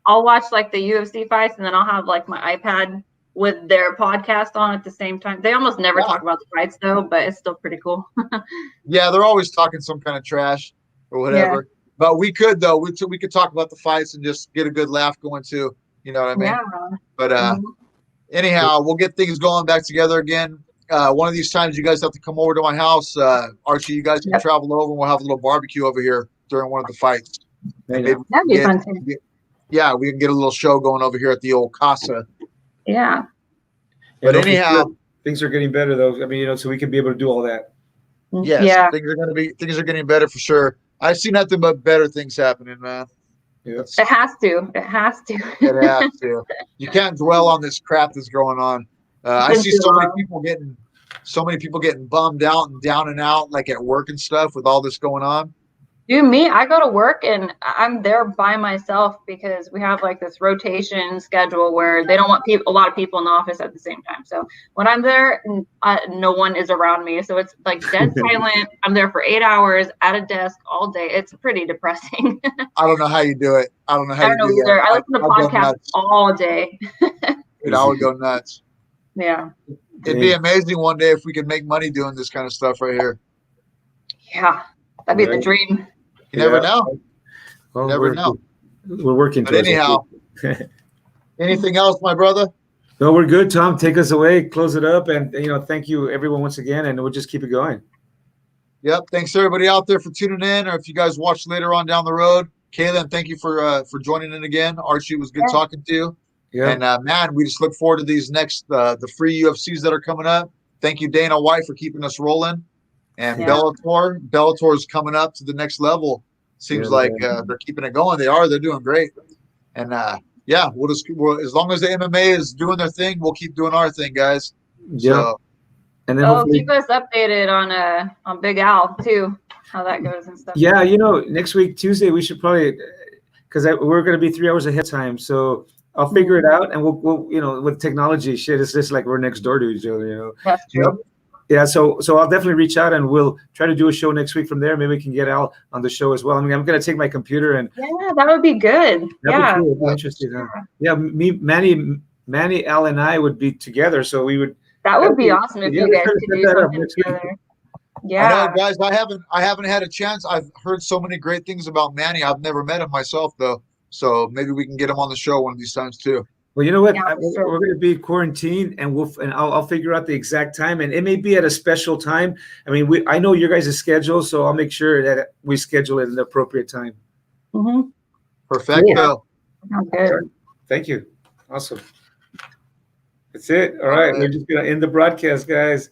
I'll watch like the UFC fights, and then I'll have like my iPad with their podcast on at the same time. They almost never talk about the fights though, but it's still pretty cool. Yeah, they're always talking some kind of trash or whatever. Yeah. But we could though. We could talk about the fights and just get a good laugh going too. You know what I mean? Yeah. But anyhow, we'll get things going back together again. One of these times you guys have to come over to my house. Archie, you guys can travel over and we'll have a little barbecue over here during one of the fights. That'd be fun too. Yeah, we can get a little show going over here at the old Casa. Yeah. But anyhow, things are getting better though. I mean, so we can be able to do all that. Yes, things are getting better for sure. I see nothing but better things happening, man. Yeah. It has to. It has to. You can't dwell on this crap that's going on. I see so many people getting bummed out and down and out, like at work and stuff, with all this going on. Dude, I go to work and I'm there by myself because we have like this rotation schedule where they don't want a lot of people in the office at the same time. So when I'm there, no one is around me. So it's like dead silent. I'm there for 8 hours at a desk all day. It's pretty depressing. I don't know how you do it. I don't know how you do either. that. I listen to podcasts all day. Dude, I would go nuts. Yeah. It'd be amazing one day if we could make money doing this kind of stuff right here. Yeah. That'd be the dream. You never know. Well, never know. We're working. But anyhow, anything else, my brother? No, we're good. Tom, take us away. Close it up, and thank you everyone once again, and we'll just keep it going. Yep. Thanks everybody out there for tuning in, or if you guys watch later on down the road. Kaylin, thank you for joining in again. Archie, was good talking to you. Yeah. And man, we just look forward to these next the free UFCs that are coming up. Thank you, Dana White, for keeping us rolling. And Bellator is coming up to the next level. Seems like they're keeping it going. They're doing great. And we'll as long as the MMA is doing their thing, we'll keep doing our thing, guys. Yeah. So, and then keep us updated on Big Al too, how that goes and stuff. Yeah, next week Tuesday we should probably, because we're going to be 3 hours ahead of time, so I'll figure it out, and we'll with technology shit, it's just like we're next door to each other. That's true. Yeah, so I'll definitely reach out and we'll try to do a show next week from there. Maybe we can get Al on the show as well. I mean, I'm going to take my computer and that would be good. That'd be cool. Interesting. Yeah, Manny, Al, and I would be together, so we would. That would be awesome if you guys could do something together. Yeah. I know, guys. I haven't had a chance. I've heard so many great things about Manny. I've never met him myself, though. So maybe we can get him on the show one of these times too. Well, you know what? Yeah, We're going to be quarantined, and I'll figure out the exact time, and it may be at a special time. I mean, I know your guys' schedule, so I'll make sure that we schedule it at the appropriate time. Mm-hmm. Perfecto. Sounds good. Thank you. Awesome. That's it. All right. We're just going to end the broadcast, guys.